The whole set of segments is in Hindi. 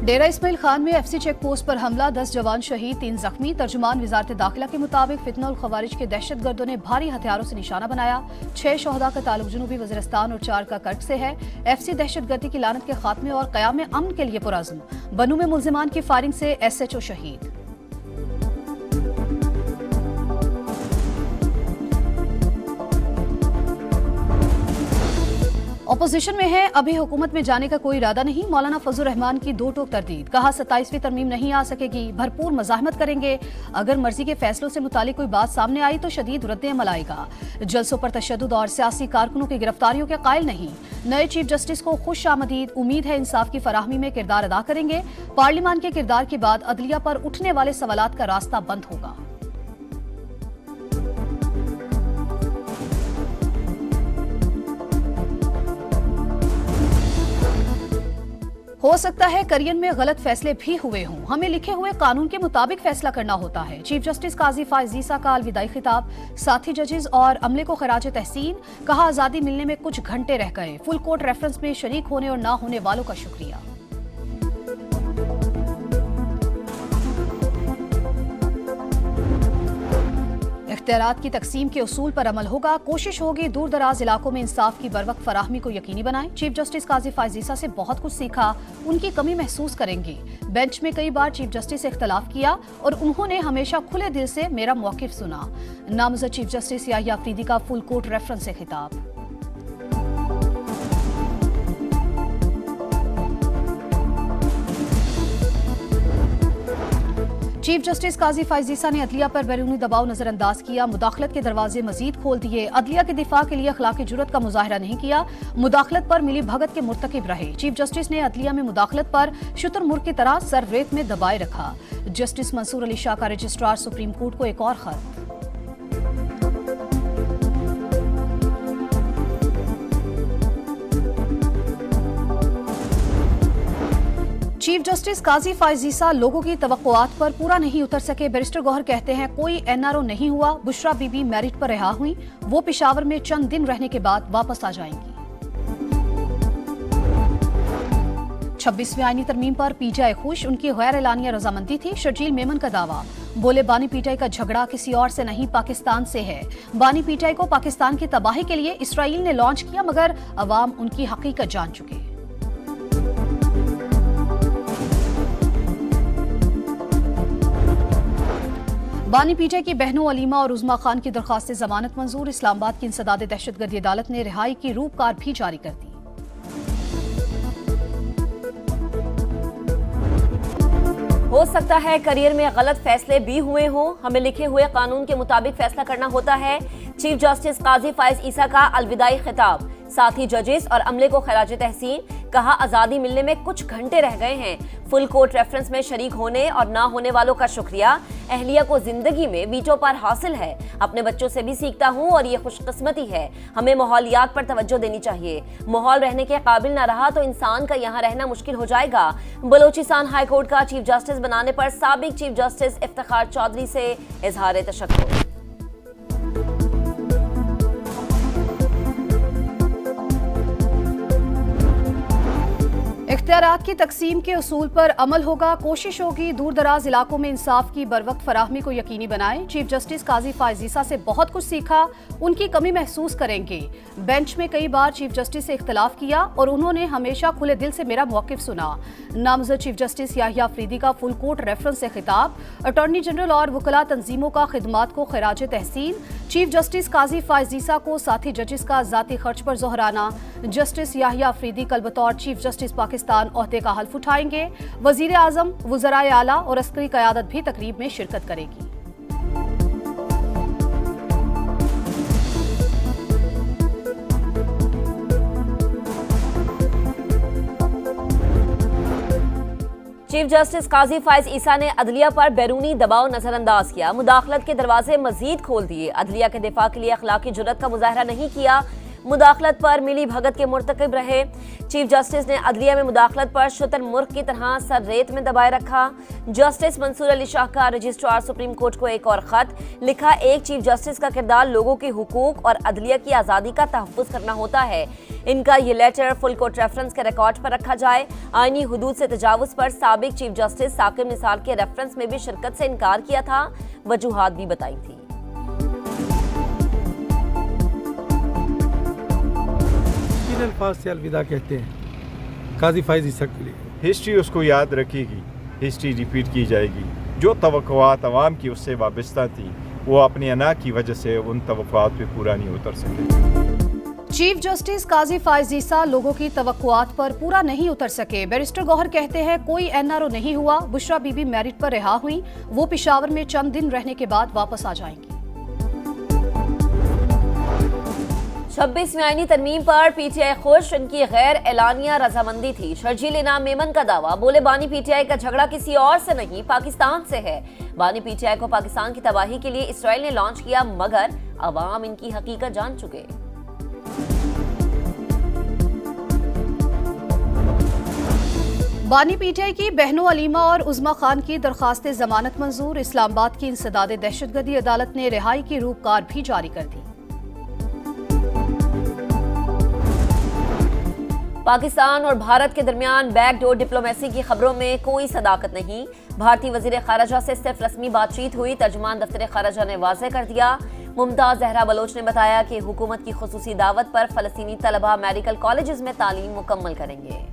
डेरा इस्माइल खान में एफसी चेक पोस्ट पर हमला, 10 जवान शहीद, 3 जख्मी। तर्जुमान वजारत दाखिला के मुताबिक फितना उल खवारिज के दहशतगर्दों ने भारी हथियारों से निशाना बनाया। 6 शोहदा का ताल्लुक जनूबी वज़ीरिस्तान और 4 का कर्क से है। एफसी दहशतगर्दी की लानत के खात्मे और क़याम अमन के लिए पुरअज़्म। बनू में मुल्जिमान की फायरिंग से SHO शहीद। ऑपोजिशन में है, अभी हुकूमत में जाने का कोई इरादा नहीं। मौलाना फजल रहमान की दो टोक तरदीद, कहा 27वीं तरमीम नहीं आ सकेगी, भरपूर मज़ाहमत करेंगे। अगर मर्जी के फैसलों से मुतालिक कोई बात सामने आई तो शदीद रद्द-ए-अमल आएगा। जलसों पर तशद्दुद और सियासी कारकुनों की गिरफ्तारियों के कायल नहीं। नए चीफ जस्टिस को खुश आमदीद, उम्मीद है इंसाफ की फराहमी में किरदार अदा करेंगे। पार्लियामान के किरदार के बाद अदलिया पर उठने वाले सवालात का रास्ता बंद होगा। हो सकता है करियर में गलत फैसले भी हुए हों, हमें लिखे हुए कानून के मुताबिक फैसला करना होता है। चीफ जस्टिस काजी फाइज ईसा का अलविदाई खिताब, साथी जजेस और अमले को खराज तहसीन, कहा आजादी मिलने में कुछ घंटे रह गए। फुल कोर्ट रेफरेंस में शरीक होने और ना होने वालों का शुक्रिया। इख्तियारात की तकसीम के उसूल पर अमल होगा, कोशिश होगी दूर दराज इलाकों में इंसाफ की बरवक्त फराहमी को यकीनी बनाएं। चीफ जस्टिस काजी फाइज ईसा से बहुत कुछ सीखा, उनकी कमी महसूस करेंगे। बेंच में कई बार चीफ जस्टिस से इख्तलाफ किया और उन्होंने हमेशा खुले दिल से मेरा मौकिफ सुना। नामजद चीफ जस्टिस याहिया अफरीदी का फुल कोर्ट रेफरेंस से खिताब। चीफ जस्टिस काजी फाइज ईसा ने अदलिया पर बैरूनी दबाव नजरअंदाज किया, मुदाखलत के दरवाजे मजीद खोल दिए। अदलिया के दिफा के लिए अखलाकी जुर्रत का मुजाहरा नहीं किया, मुदाखलत पर मिली भगत के मुर्तकिब रहे। चीफ जस्टिस ने अदलिया में मुदाखलत पर शुतुरमुर्ग की तरह सर रेत में दबाए रखा। जस्टिस मंसूर अली शाह का रजिस्ट्रार सुप्रीम कोर्ट को एक और खत। चीफ जस्टिस काजी फाइज ईसा लोगों की तवक्कुआत पर पूरा नहीं उतर सके। बैरिस्टर गौहर कहते हैं कोई NRO नहीं हुआ, बुशरा बीबी मेरिट पर रिहा हुई, वो पेशावर में चंद दिन रहने के बाद वापस आ जाएंगी। 26वीं आईनी तरमीम पर PTI खुश, उनकी गैर एलानिया रजामंदी थी। शर्जील मेमन का दावा, बोले बानी PTI का झगड़ा किसी और से नहीं पाकिस्तान से है। बानी PTI को पाकिस्तान की तबाही के लिए इसराइल ने लॉन्च किया, मगर अवाम उनकी हकीकत जान चुके। बानी PTI की बहनों अलीमा और उज़मा खान की दरखास्त जमानत मंजूर। इस्लामाबाद की इंसदाद दहशतगर्दी अदालत ने रिहाई की रूपकार भी जारी कर दी। हो सकता है करियर में गलत फैसले भी हुए हों, हमें लिखे हुए कानून के मुताबिक फैसला करना होता है। चीफ जस्टिस काजी फाइज ईसा का अलविदाई खिताब, साथी जजेस और अमले को खराज तहसीन, कहा आजादी मिलने में कुछ घंटे रह गए हैं। फुल कोर्ट रेफरेंस में शरीक होने और ना होने वालों का शुक्रिया। अहलिया को जिंदगी में वीटो पार हासिल है, अपने बच्चों से भी सीखता हूँ और ये खुशकिस्मती है। हमें माहौलियात पर तवज्जो देनी चाहिए। माहौल रहने के काबिल ना रहा तो इंसान का यहाँ रहना मुश्किल हो जाएगा। बलोचिस्तान हाई कोर्ट का चीफ जस्टिस बनाने पर साबिक चीफ जस्टिस इफ्तिखार चौधरी से इजहार तशक्कुर। इख्तियारात की तकसीम के उसूल पर अमल होगा, कोशिश होगी दूर दराज इलाकों में इंसाफ की बरवक्त फराहमी को यकीनी बनाएं। चीफ जस्टिस काजी फाइज ईसा से बहुत कुछ सीखा, उनकी कमी महसूस करेंगे। बेंच में कई बार चीफ जस्टिस से इख्तलाफ किया और उन्होंने हमेशा खुले दिल से मेरा मौकिफ सुना। नामजद चीफ जस्टिस याहिया अफरीदी का फुल कोर्ट रेफरेंस से खिताब। अटॉर्नी जनरल और वकला तंजीमों का खिदमात को खराज तहसीन। चीफ जस्टिस काजी फाइज ईसा को साथी जजेस का जाती खर्च पर जोहराना। जस्टिस याहिया अफरीदी कल बतौर चीफ जस्टिस पाकिस्तान ओहदे का हल्फ उठाएंगे। वजीर आजम, वज़राए आला और अस्करी क़यादत भी तकरीब में शिरकत करेगी। चीफ जस्टिस काजी फाइज ईसा ने अदलिया पर बैरूनी दबाव नजरअंदाज किया, मुदाखलत के दरवाजे मजीद खोल दिए। अदलिया के दिफा के लिए अखलाकी जुर्रत का मुजाहरा नहीं किया, मुदाखलत पर मिली भगत के मुर्तकिब रहे। चीफ जस्टिस ने अदलिया में मुदाखलत पर शुतुरमुर्ग की तरह सर रेत में दबाए रखा। जस्टिस मंसूर अली शाह का रजिस्ट्रार सुप्रीम कोर्ट को एक और खत लिखा। एक चीफ जस्टिस का किरदार लोगों के हुकूक और अदलिया की आज़ादी का तहफ़्फ़ुज़ करना होता है। इनका ये लेटर फुल कोर्ट रेफरेंस के रिकॉर्ड पर रखा जाए। आईनी हुदूद से तजावुज़ पर साबिक चीफ जस्टिस साकिब निसार के रेफरेंस में भी शिरकत से इनकार किया था, वजूहात भी बताई थी। किन अल्फाज से अलविदा कहते हैं काजी फायज़ ईसा के लिए? हिस्ट्री उसको याद रखेगी, हिस्ट्री रिपीट की जाएगी। जो तवक्कुआत अवाम की उससे वाबस्ता थी वो अपनी अना की वजह से उन तवक्कुआत पे पूरा नहीं उतर सके। चीफ जस्टिस काजी फायज़ ईसा लोगों की तवक्कुआत पर पूरा नहीं उतर सके। बैरिस्टर गौहर कहते हैं कोई एनआरओ नहीं हुआ। बुशरा बीबी मेरिट पर रिहा हुई, वो पेशावर में चंद दिन रहने के बाद वापस आ जाएंगी। 26वीं आईनी तरमीम पर पीटीआई खुश, इनकी गैर एलानिया रजामंदी थी। शर्जील इनाम मेमन का दावा, बोले बानी पीटीआई का झगड़ा किसी और से नहीं पाकिस्तान से है। बानी पीटीआई को पाकिस्तान की तबाही के लिए इसराइल ने लॉन्च किया, मगर अवाम इनकी हकीकत जान चुके। बानी पीटीआई की बहनों अलीमा और उज़मा खान की दरखास्त जमानत मंजूर। इस्लामाबाद की इंसदाद दहशतगर्दी अदालत ने रिहाई की रूपकार भी जारी कर दी। पाकिस्तान और भारत के दरमियान बैकडोर डिप्लोमेसी की खबरों में कोई सदाकत नहीं। भारतीय वजीर खारजा से सिर्फ रस्मी बातचीत हुई, तर्जुमान दफ्तर खारजा ने वाज़ेह कर दिया। मुमताज जहरा बलोच ने बताया कि हुकूमत की खुसूसी दावत पर फलस्तीनी तलबा मेडिकल कॉलेजेस में तालीम मुकम्मल करेंगे।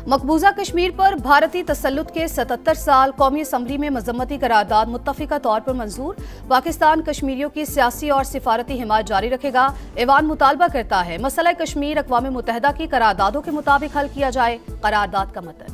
मकबूजा कश्मीर पर भारतीय तसल्लुत के 77 साल, कौमी असम्बली में मजम्मती करारदाद मुत्तफिका तौर पर मंजूर। पाकिस्तान कश्मीरियों की सियासी और सिफारती हिमायत जारी रखेगा। ऐवान मुतालबा करता है मसला कश्मीर अक़वाम मुत्तहिदा की करारदादों के मुताबिक हल किया जाए। करारदाद का मतलब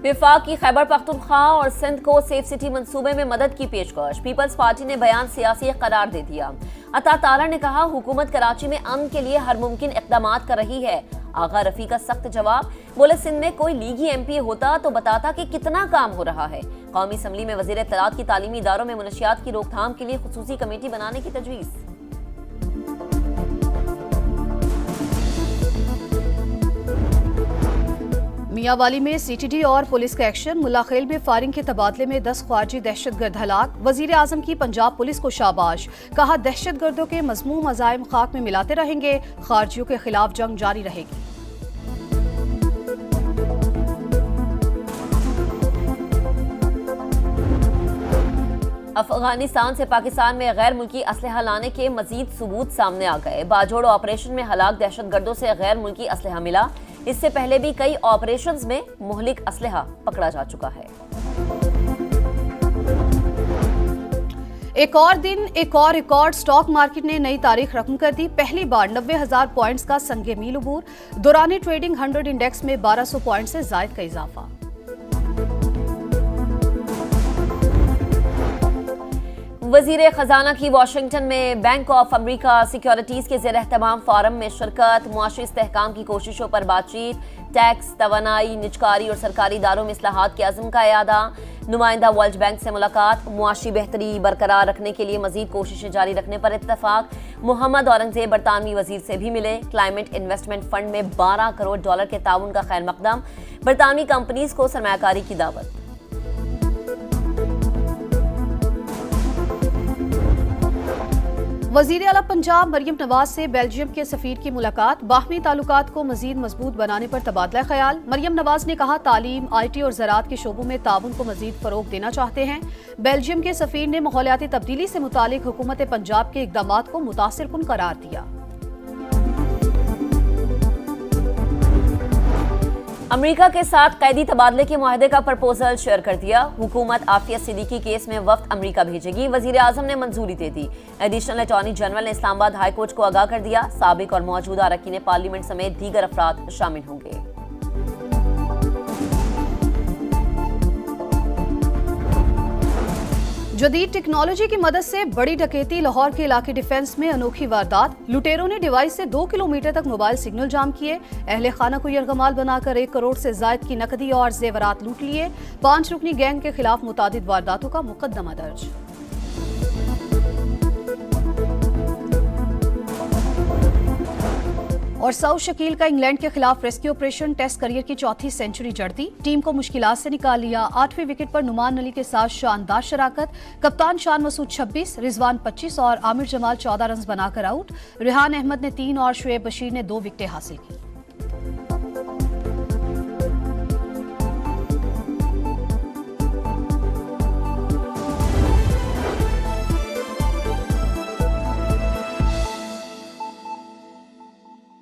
विफाक की खैबर पख्तूनख्वा और सिंध को सेफ सिटी मंसूबे में मदद की पेशकश। पीपल्स पार्टी ने बयान सियासी करार दे दिया। अता तारा ने कहा हुकूमत कराची में अमन के लिए हर मुमकिन इक़दामात कर रही है। आगा रफी का सख्त जवाब, बोले सिंध में कोई लीगी एमपी होता तो बताता कि कितना काम हो रहा है। कौमी असम्बली में वज़ीर इत्तलात की तालीमी इदारों में मुनशियात की रोकथाम के लिए खुसूसी कमेटी बनाने की तजवीज़। मियांवाली में सीटीडी और पुलिस का एक्शन। मुल्लाखेल में फायरिंग के तबादले में 10 ख्वारजी दहशतगर्द हलाक। वजीर आजम की पंजाब पुलिस को शाबाश, कहा दहशतगर्दों के मज़मूम अज़ाइम खाक में मिलाते रहेंगे, खारजियों के खिलाफ जंग जारी रहेगी। अफगानिस्तान से पाकिस्तान में गैर मुल्की असलहा लाने के मजीद सबूत सामने आ गए। बाजोड़ ऑपरेशन में हलाक दहशतगर्दों से गैर मुल्की असलहा मिला। इससे पहले भी कई ऑपरेशंस में मुहलिक असलहा पकड़ा जा चुका है। एक और दिन एक और रिकॉर्ड। स्टॉक मार्केट ने नई तारीख रकम कर दी। पहली बार 90,000 पॉइंट्स का संगे मील अबूर। दौरान ट्रेडिंग 100 इंडेक्स में 1200 पॉइंट से जायद का इजाफा। वजीर खजाना की वाशिंगटन में बैंक ऑफ अमेरिका सिक्योरिटीज के ज़ेर एहतमाम फोरम में शिरकत। मुआशी इस्तेहकाम की कोशिशों पर बातचीत। टैक्स, तवानाई, निजकारी और सरकारी इदारों में इस्लाहात के अज़्म का इयादा। नुमाइंदा वर्ल्ड बैंक से मुलाकात। मुआशी बेहतरी बरकरार रखने के लिए मजीद कोशिशें जारी रखने पर इत्तफाक। मोहम्मद औरंगजेब बरतानवी वजीर से भी मिले। क्लाइमेट इन्वेस्टमेंट फंड में $12 करोड़ के ताउन का खैर मकदम। बरतानवी कंपनीज को सरमायाकारी की दावत। वजीर आला पंजाब मरियम नवाज से बेल्जियम के सफीर की मुलाकात। बाहमी ताल्लुकात को मजीद मजबूत बनाने पर तबादला ख्याल। मरियम नवाज ने कहा तालीम, IT और ज़राअत के शोबों में ताउन को मजीद फरोग देना चाहते हैं। बेल्जियम के सफीर ने माहौलियाती तब्दीली से मुतालिक हुकूमत पंजाब के इक़दामात को मुतासिरकुन करार दिया। अमेरिका के साथ कैदी तबादले के मुआहदे का प्रपोजल शेयर कर दिया। हुकूमत आफिया सिद्दीकी केस में वफ्द अमेरिका भेजेगी। वजीर आजम ने मंजूरी दे दी। एडिशनल अटॉर्नी जनरल ने इस्लामाबाद हाई कोर्ट को आगाह कर दिया। साबिक और मौजूदा अरकान पार्लियामेंट समेत दीगर अफराद शामिल होंगे। जदीद टेक्नोलॉजी की मदद से बड़ी डकैती। लाहौर के इलाके डिफेंस में अनोखी वारदात। लुटेरों ने डिवाइस से 2 किलोमीटर तक मोबाइल सिग्नल जाम किए। अहले खाना को यरगमाल बनाकर 1 करोड़ से जायद की नकदी और जेवरात लूट लिए। 5 रुकनी गैंग के खिलाफ मुतादिद वारदातों का मुकदमा दर्ज। और सऊद शकील का इंग्लैंड के खिलाफ रेस्क्यू ऑपरेशन। टेस्ट करियर की 4थी सेंचुरी जड़ दी। टीम को मुश्किलात से निकाल लिया। 8वीं विकेट पर नुमान अली के साथ शानदार शराकत। कप्तान शान मसूद 26, रिजवान 25 और आमिर जमाल 14 रन बनाकर आउट। रेहान अहमद ने 3 और शुएब बशीर ने 2 विकेटें हासिल की।